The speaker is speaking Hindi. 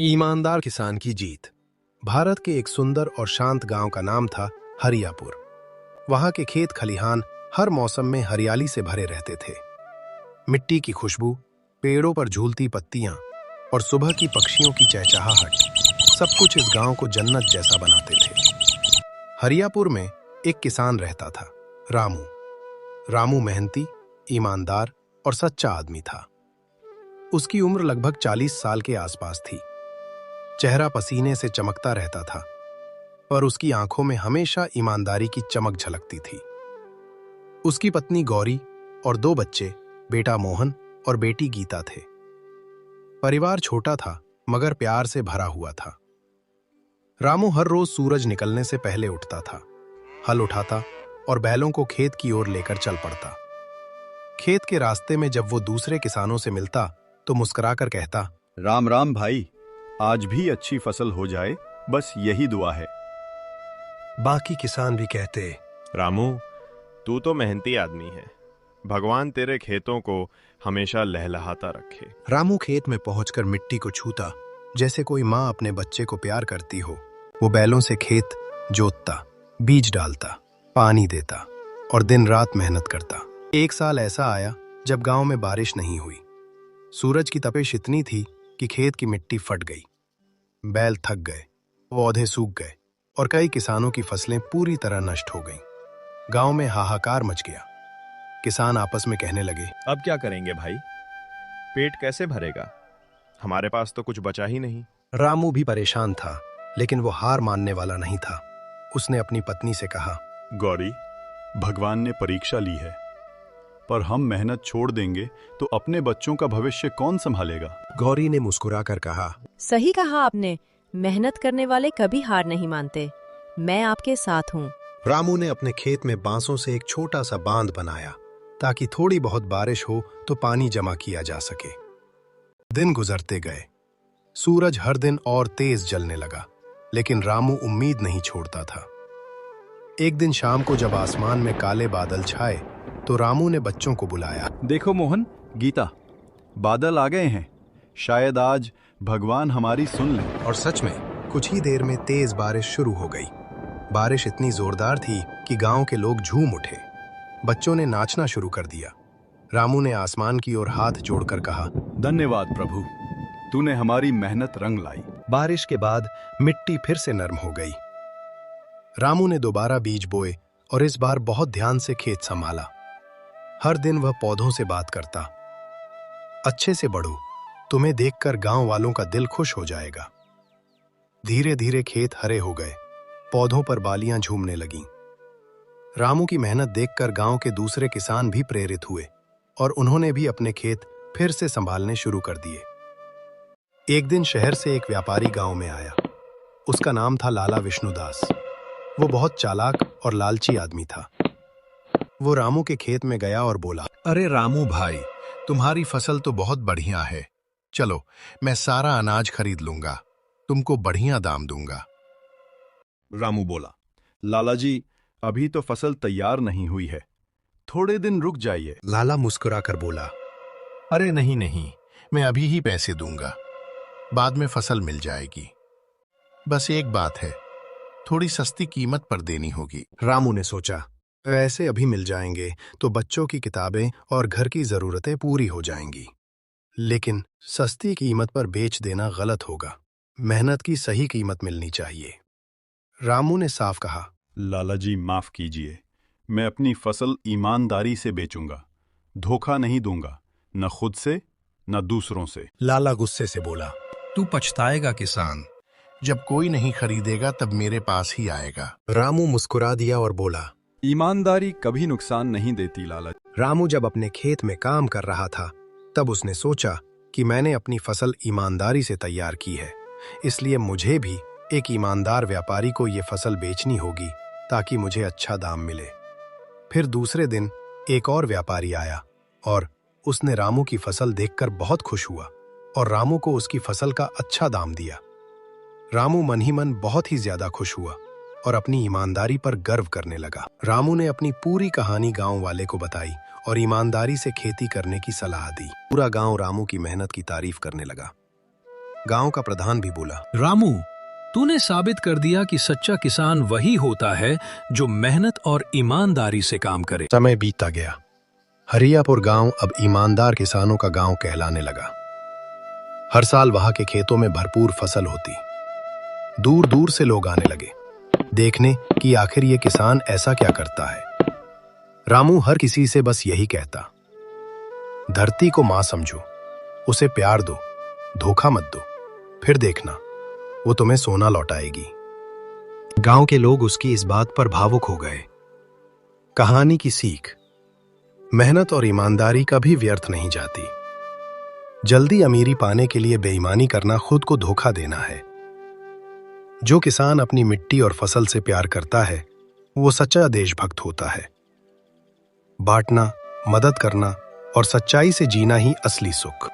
ईमानदार किसान की जीत। भारत के एक सुंदर और शांत गांव का नाम था हरियापुर। वहां के खेत खलिहान हर मौसम में हरियाली से भरे रहते थे। मिट्टी की खुशबू, पेड़ों पर झूलती पत्तियां और सुबह की पक्षियों की चहचहाहट, सब कुछ इस गांव को जन्नत जैसा बनाते थे। हरियापुर में एक किसान रहता था, रामू। रामू मेहनती, ईमानदार और सच्चा आदमी था। उसकी उम्र लगभग 40 साल के आसपास थी। चेहरा पसीने से चमकता रहता था, पर उसकी आंखों में हमेशा ईमानदारी की चमक झलकती थी। उसकी पत्नी गौरी और 2 बच्चे, बेटा मोहन और बेटी गीता थे। परिवार छोटा था मगर प्यार से भरा हुआ था। रामू हर रोज सूरज निकलने से पहले उठता था, हल उठाता और बैलों को खेत की ओर लेकर चल पड़ता। खेत के रास्ते में जब वो दूसरे किसानों से मिलता तो मुस्कुराकर कहता, राम राम भाई, आज भी अच्छी फसल हो जाए, बस यही दुआ है। बाकी किसान भी कहते, रामू, तू तो मेहनती आदमी है, भगवान तेरे खेतों को हमेशा लहलहाता रखे। रामू खेत में पहुंचकर मिट्टी को छूता जैसे कोई माँ अपने बच्चे को प्यार करती हो। वो बैलों से खेत जोतता, बीज डालता, पानी देता और दिन रात मेहनत करता। एक साल ऐसा आया जब गांव में बारिश नहीं हुई। सूरज की तपिश इतनी थी कि खेत की मिट्टी फट गई, बैल थक गए, पौधे सूख गए और कई किसानों की फसलें पूरी तरह नष्ट हो गईं। गांव में हाहाकार मच गया। किसान आपस में कहने लगे, अब क्या करेंगे भाई, पेट कैसे भरेगा, हमारे पास तो कुछ बचा ही नहीं। रामू भी परेशान था, लेकिन वो हार मानने वाला नहीं था। उसने अपनी पत्नी से कहा, गौरी, भगवान ने परीक्षा ली है, पर हम मेहनत छोड़ देंगे तो अपने बच्चों का भविष्य कौन संभालेगा? गौरी ने मुस्कुराकर कहा, सही कहा आपने, मेहनत करने वाले कभी हार नहीं मानते। मैं आपके साथ हूँ। रामू ने अपने खेत में बांसों से एक छोटा सा बांध बनाया ताकि थोड़ी बहुत बारिश हो तो पानी जमा किया जा सके। दिन गुजरते गए। सूरज हर दिन और तेज जलने लगा, लेकिन रामू उम्मीद नहीं छोड़ता था। एक दिन शाम को जब आसमान में काले बादल छाए तो रामू ने बच्चों को बुलाया। देखो मोहन, गीता, बादल आ गए हैं, शायद आज भगवान हमारी सुन ले। और सच में कुछ ही देर में तेज बारिश शुरू हो गई। बारिश इतनी जोरदार थी कि गांव के लोग झूम उठे। बच्चों ने नाचना शुरू कर दिया। रामू ने आसमान की ओर हाथ जोड़कर कहा, धन्यवाद प्रभु, तूने हमारी मेहनत रंग लाई। बारिश के बाद मिट्टी फिर से नरम हो गई। रामू ने दोबारा बीज बोए और इस बार बहुत ध्यान से खेत संभाला। हर दिन वह पौधों से बात करता, अच्छे से बढ़ो, तुम्हें देखकर गांव वालों का दिल खुश हो जाएगा। धीरे धीरे खेत हरे हो गए, पौधों पर बालियां झूमने लगीं। रामू की मेहनत देखकर गांव के दूसरे किसान भी प्रेरित हुए और उन्होंने भी अपने खेत फिर से संभालने शुरू कर दिए। एक दिन शहर से एक व्यापारी गांव में आया। उसका नाम था लाला विष्णुदास। वो बहुत चालाक और लालची आदमी था। वो रामू के खेत में गया और बोला, अरे रामू भाई, तुम्हारी फसल तो बहुत बढ़िया है, चलो मैं सारा अनाज खरीद लूंगा, तुमको बढ़िया दाम दूंगा। रामू बोला, लाला जी, अभी तो फसल तैयार नहीं हुई है, थोड़े दिन रुक जाइए। लाला मुस्कुराकर बोला, अरे नहीं नहीं, मैं अभी ही पैसे दूंगा, बाद में फसल मिल जाएगी। बस एक बात है, थोड़ी सस्ती कीमत पर देनी होगी। रामू ने सोचा, ऐसे अभी मिल जाएंगे तो बच्चों की किताबें और घर की जरूरतें पूरी हो जाएंगी, लेकिन सस्ती कीमत पर बेच देना गलत होगा। मेहनत की सही कीमत मिलनी चाहिए। रामू ने साफ कहा, लाला जी माफ कीजिए, मैं अपनी फसल ईमानदारी से बेचूंगा, धोखा नहीं दूंगा, न खुद से न दूसरों से। लाला गुस्से से बोला, तू पछताएगा किसान, जब कोई नहीं खरीदेगा तब मेरे पास ही आएगा। रामू मुस्कुरा दिया और बोला, ईमानदारी कभी नुकसान नहीं देती लाला। रामू जब अपने खेत में काम कर रहा था तब उसने सोचा कि मैंने अपनी फसल ईमानदारी से तैयार की है, इसलिए मुझे भी एक ईमानदार व्यापारी को ये फसल बेचनी होगी ताकि मुझे अच्छा दाम मिले। फिर दूसरे दिन एक और व्यापारी आया और उसने रामू की फसल देखकर बहुत खुश हुआ और रामू को उसकी फसल का अच्छा दाम दिया। रामू मन ही मन बहुत ही ज्यादा खुश हुआ और अपनी ईमानदारी पर गर्व करने लगा। रामू ने अपनी पूरी कहानी गांव वाले को बताई और ईमानदारी से खेती करने की सलाह दी। पूरा गांव रामू की मेहनत की तारीफ करने लगा। गांव का प्रधान भी बोला, रामू, तूने साबित कर दिया कि सच्चा किसान वही होता है जो मेहनत और ईमानदारी से काम करे। समय बीतता गया। हरियापुर गांव अब ईमानदार किसानों का गांव कहलाने लगा। हर साल वहां के खेतों में भरपूर फसल होती। दूर दूर से लोग आने लगे देखने कि आखिर ये किसान ऐसा क्या करता है। रामू हर किसी से बस यही कहता, धरती को मां समझो, उसे प्यार दो, धोखा मत दो, फिर देखना वो तुम्हें सोना लौटाएगी। गांव के लोग उसकी इस बात पर भावुक हो गए। कहानी की सीख, मेहनत और ईमानदारी कभी व्यर्थ नहीं जाती। जल्दी अमीरी पाने के लिए बेईमानी करना खुद को धोखा देना है। जो किसान अपनी मिट्टी और फसल से प्यार करता है वो सच्चा देशभक्त होता है। बांटना, मदद करना और सच्चाई से जीना ही असली सुख।